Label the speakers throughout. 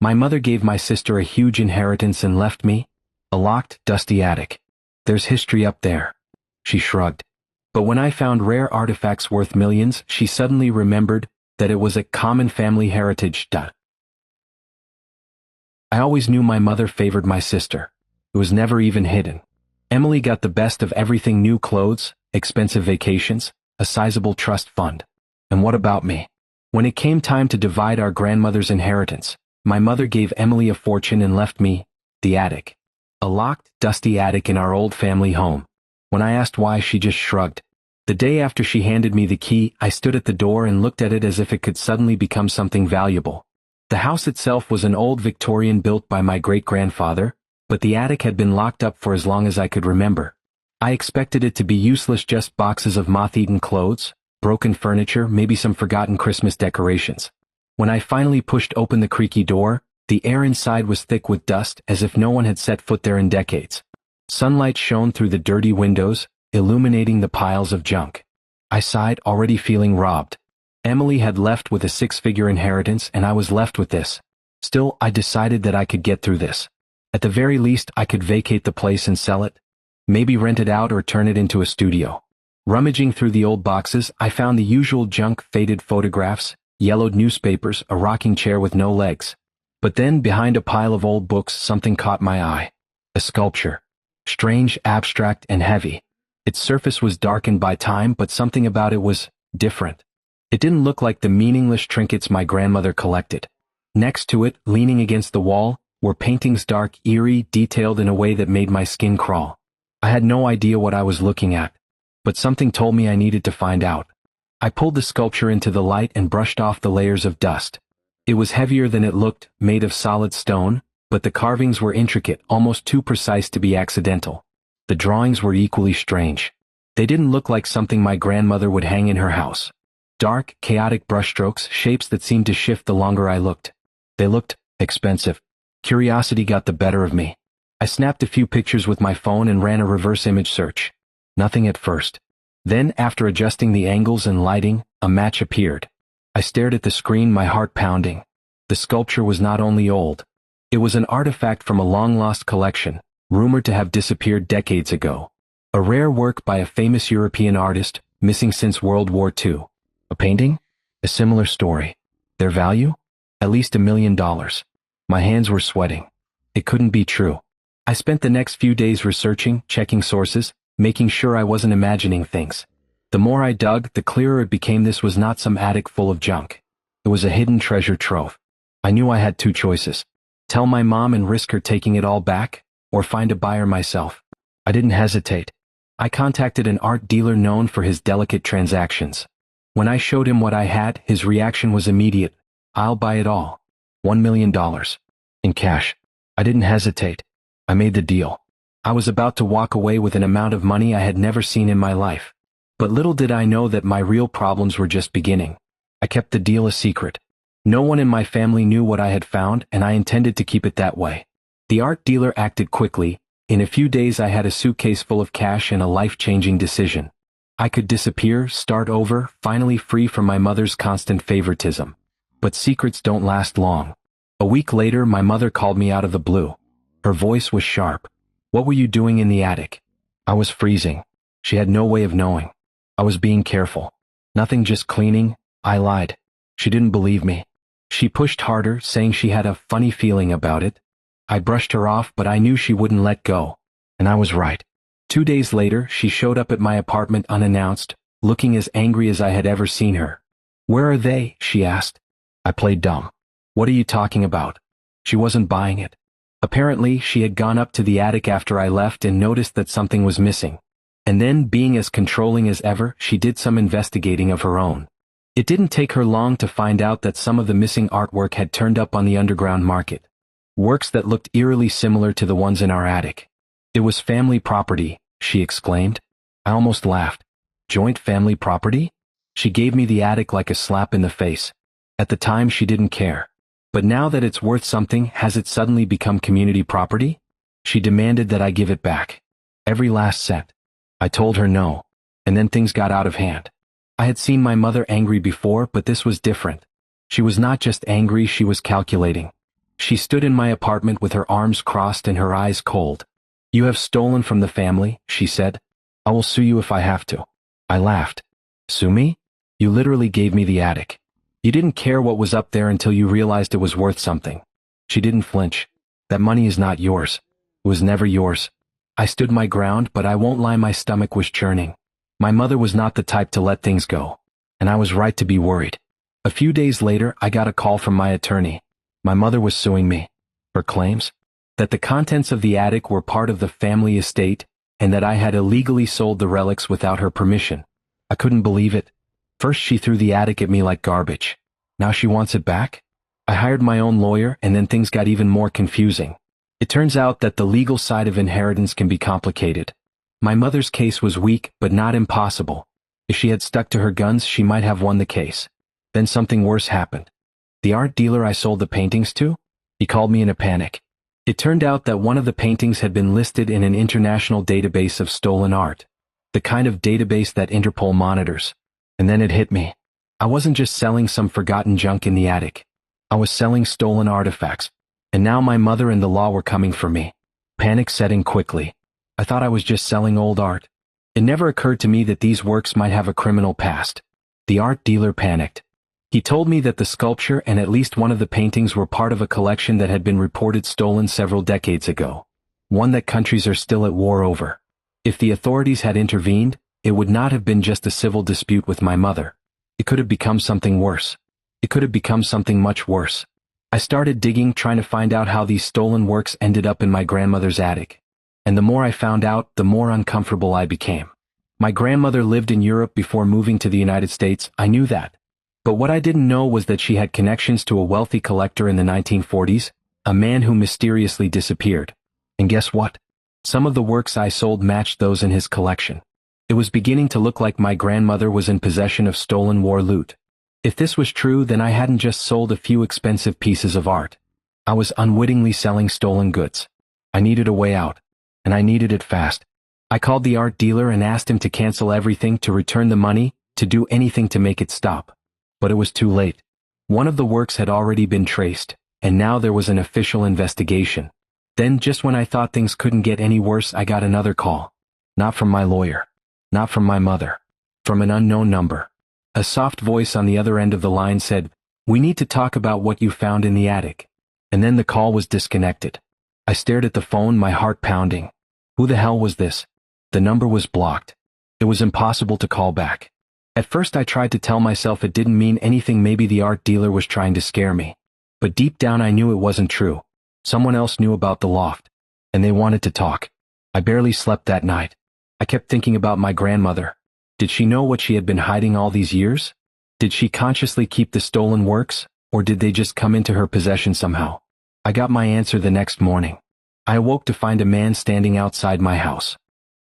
Speaker 1: My mother gave my sister a huge inheritance and left me a locked, dusty attic. There's history up there. She shrugged. But when I found rare artifacts worth millions, she suddenly remembered that it was a common family heritage. I always knew my mother favored my sister. It was never even hidden. Emily got the best of everything: new clothes, expensive vacations, a sizable trust fund. And what about me? When it came time to divide our grandmother's inheritance, my mother gave Emily a fortune and left me the attic. A locked, dusty attic in our old family home. When I asked why, she just shrugged. The day after she handed me the key, I stood at the door and looked at it as if it could suddenly become something valuable. The house itself was an old Victorian built by my great-grandfather, but the attic had been locked up for as long as I could remember. I expected it to be useless, just boxes of moth-eaten clothes, broken furniture, maybe some forgotten Christmas decorations. When I finally pushed open the creaky door, the air inside was thick with dust, as if no one had set foot there in decades. Sunlight shone through the dirty windows, illuminating the piles of junk. I sighed, already feeling robbed. Emily had left with a six-figure inheritance, and I was left with this. Still, I decided that I could get through this. At the very least, I could vacate the place and sell it. Maybe rent it out or turn it into a studio. Rummaging through the old boxes, I found the usual junk: faded photographs, yellowed newspapers, a rocking chair with no legs. But then, behind a pile of old books, something caught my eye. A sculpture. Strange, abstract, and heavy. Its surface was darkened by time, but something about it was different. It didn't look like the meaningless trinkets my grandmother collected. Next to it, leaning against the wall, were paintings, dark, eerie, detailed in a way that made my skin crawl. I had no idea what I was looking at, but something told me I needed to find out. I pulled the sculpture into the light and brushed off the layers of dust. It was heavier than it looked, made of solid stone, but the carvings were intricate, almost too precise to be accidental. The drawings were equally strange. They didn't look like something my grandmother would hang in her house. Dark, chaotic brushstrokes, shapes that seemed to shift the longer I looked. They looked expensive. Curiosity got the better of me. I snapped a few pictures with my phone and ran a reverse image search. Nothing at first. Then, after adjusting the angles and lighting, a match appeared. I stared at the screen, my heart pounding. The sculpture was not only old. It was an artifact from a long-lost collection, rumored to have disappeared decades ago. A rare work by a famous European artist, missing since World War II. A painting? A similar story. Their value? At least $1 million. My hands were sweating. It couldn't be true. I spent the next few days researching, checking sources, making sure I wasn't imagining things. The more I dug, the clearer it became this was not some attic full of junk. It was a hidden treasure trove. I knew I had two choices. Tell my mom and risk her taking it all back, or find a buyer myself. I didn't hesitate. I contacted an art dealer known for his delicate transactions. When I showed him what I had, his reaction was immediate. I'll buy it all. $1 million. In cash. I didn't hesitate. I made the deal. I was about to walk away with an amount of money I had never seen in my life. But little did I know that my real problems were just beginning. I kept the deal a secret. No one in my family knew what I had found, and I intended to keep it that way. The art dealer acted quickly. In a few days I had a suitcase full of cash and a life-changing decision. I could disappear, start over, finally free from my mother's constant favoritism. But secrets don't last long. A week later, my mother called me out of the blue. Her voice was sharp. "What were you doing in the attic?" I was freezing. She had no way of knowing. I was being careful. "Nothing, just cleaning." I lied. She didn't believe me. She pushed harder, saying she had a funny feeling about it. I brushed her off, but I knew she wouldn't let go. And I was right. 2 days later, she showed up at my apartment unannounced, looking as angry as I had ever seen her. "Where are they?" she asked. I played dumb. "What are you talking about?" She wasn't buying it. Apparently, she had gone up to the attic after I left and noticed that something was missing. And then, being as controlling as ever, she did some investigating of her own. It didn't take her long to find out that some of the missing artwork had turned up on the underground market. Works that looked eerily similar to the ones in our attic. "It was family property," she exclaimed. I almost laughed. "Joint family property?" She gave me the attic like a slap in the face. At the time, she didn't care. But now that it's worth something, has it suddenly become community property? She demanded that I give it back. Every last cent. I told her no. And then things got out of hand. I had seen my mother angry before, but this was different. She was not just angry, she was calculating. She stood in my apartment with her arms crossed and her eyes cold. "You have stolen from the family," she said. "I will sue you if I have to." I laughed. "Sue me? You literally gave me the attic. You didn't care what was up there until you realized it was worth something." She didn't flinch. "That money is not yours. It was never yours." I stood my ground, but I won't lie, my stomach was churning. My mother was not the type to let things go. And I was right to be worried. A few days later, I got a call from my attorney. My mother was suing me. For claims? That the contents of the attic were part of the family estate, and that I had illegally sold the relics without her permission. I couldn't believe it. First she threw the attic at me like garbage. Now she wants it back? I hired my own lawyer, and then things got even more confusing. It turns out that the legal side of inheritance can be complicated. My mother's case was weak, but not impossible. If she had stuck to her guns, she might have won the case. Then something worse happened. The art dealer I sold the paintings to? He called me in a panic. It turned out that one of the paintings had been listed in an international database of stolen art. The kind of database that Interpol monitors. And then it hit me. I wasn't just selling some forgotten junk in the attic. I was selling stolen artifacts. And now my mother and the law were coming for me. Panic set in quickly. I thought I was just selling old art. It never occurred to me that these works might have a criminal past. The art dealer panicked. He told me that the sculpture and at least one of the paintings were part of a collection that had been reported stolen several decades ago. One that countries are still at war over. If the authorities had intervened, it would not have been just a civil dispute with my mother. It could have become something worse. It could have become something much worse. I started digging, trying to find out how these stolen works ended up in my grandmother's attic. And the more I found out, the more uncomfortable I became. My grandmother lived in Europe before moving to the United States, I knew that. But what I didn't know was that she had connections to a wealthy collector in the 1940s, a man who mysteriously disappeared. And guess what? Some of the works I sold matched those in his collection. It was beginning to look like my grandmother was in possession of stolen war loot. If this was true, then I hadn't just sold a few expensive pieces of art. I was unwittingly selling stolen goods. I needed a way out. And I needed it fast. I called the art dealer and asked him to cancel everything, to return the money, to do anything to make it stop. But it was too late. One of the works had already been traced, and now there was an official investigation. Then, just when I thought things couldn't get any worse, I got another call. Not from my lawyer. Not from my mother. From an unknown number. A soft voice on the other end of the line said, "We need to talk about what you found in the attic." And then the call was disconnected. I stared at the phone, my heart pounding. Who the hell was this? The number was blocked. It was impossible to call back. At first I tried to tell myself it didn't mean anything, maybe the art dealer was trying to scare me. But deep down I knew it wasn't true. Someone else knew about the loft. And they wanted to talk. I barely slept that night. I kept thinking about my grandmother. Did she know what she had been hiding all these years? Did she consciously keep the stolen works, or did they just come into her possession somehow? I got my answer the next morning. I awoke to find a man standing outside my house.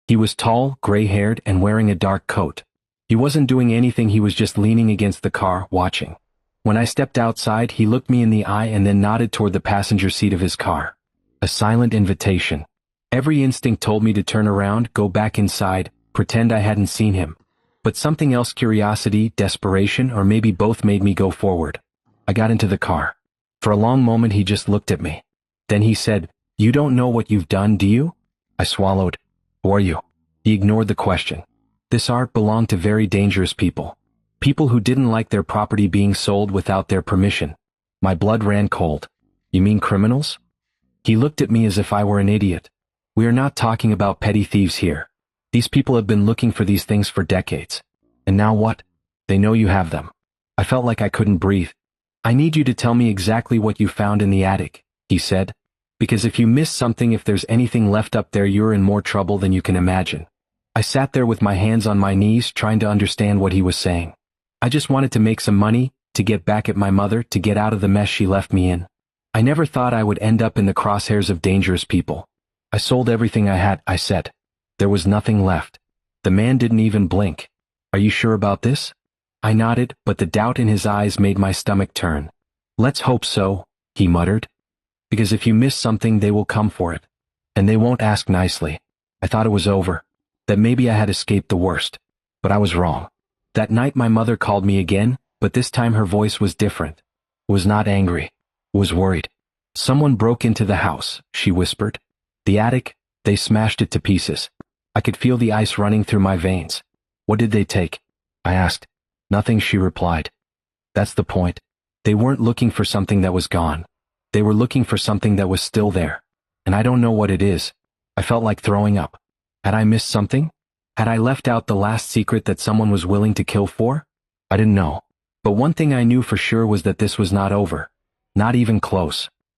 Speaker 1: He was tall, gray-haired, and wearing a dark coat. He wasn't doing anything, he was just leaning against the car, watching. When I stepped outside, he looked me in the eye and then nodded toward the passenger seat of his car. A silent invitation. Every instinct told me to turn around, go back inside, pretend I hadn't seen him. But something else, curiosity, desperation, or maybe both, made me go forward. I got into the car. For a long moment he just looked at me. Then he said, "You don't know what you've done, do you?" I swallowed. "Who are you?" He ignored the question. This art belonged to very dangerous people. People who didn't like their property being sold without their permission. My blood ran cold. "You mean criminals?" He looked at me as if I were an idiot. "We are not talking about petty thieves here. These people have been looking for these things for decades. And now what? They know you have them." I felt like I couldn't breathe. "I need you to tell me exactly what you found in the attic," he said. "Because if you miss something, if there's anything left up there, you're in more trouble than you can imagine." I sat there with my hands on my knees, trying to understand what he was saying. I just wanted to make some money, to get back at my mother, to get out of the mess she left me in. I never thought I would end up in the crosshairs of dangerous people. "I sold everything I had," I said. There was nothing left. The man didn't even blink. "Are you sure about this?" I nodded, but the doubt in his eyes made my stomach turn. "Let's hope so," he muttered. "Because if you miss something, they will come for it. And they won't ask nicely." I thought it was over. That maybe I had escaped the worst. But I was wrong. That night my mother called me again, but this time her voice was different. It was not angry. It was worried. Someone broke into the house, she whispered. The attic, they smashed it to pieces. I could feel the ice running through my veins. What did they take? I asked. Nothing, she replied. That's the point. They weren't looking for something that was gone. They were looking for something that was still there. And I don't know what it is. I felt like throwing up. Had I missed something? Had I left out the last secret that someone was willing to kill for? I didn't know. But one thing I knew for sure was that this was not over. Not even close.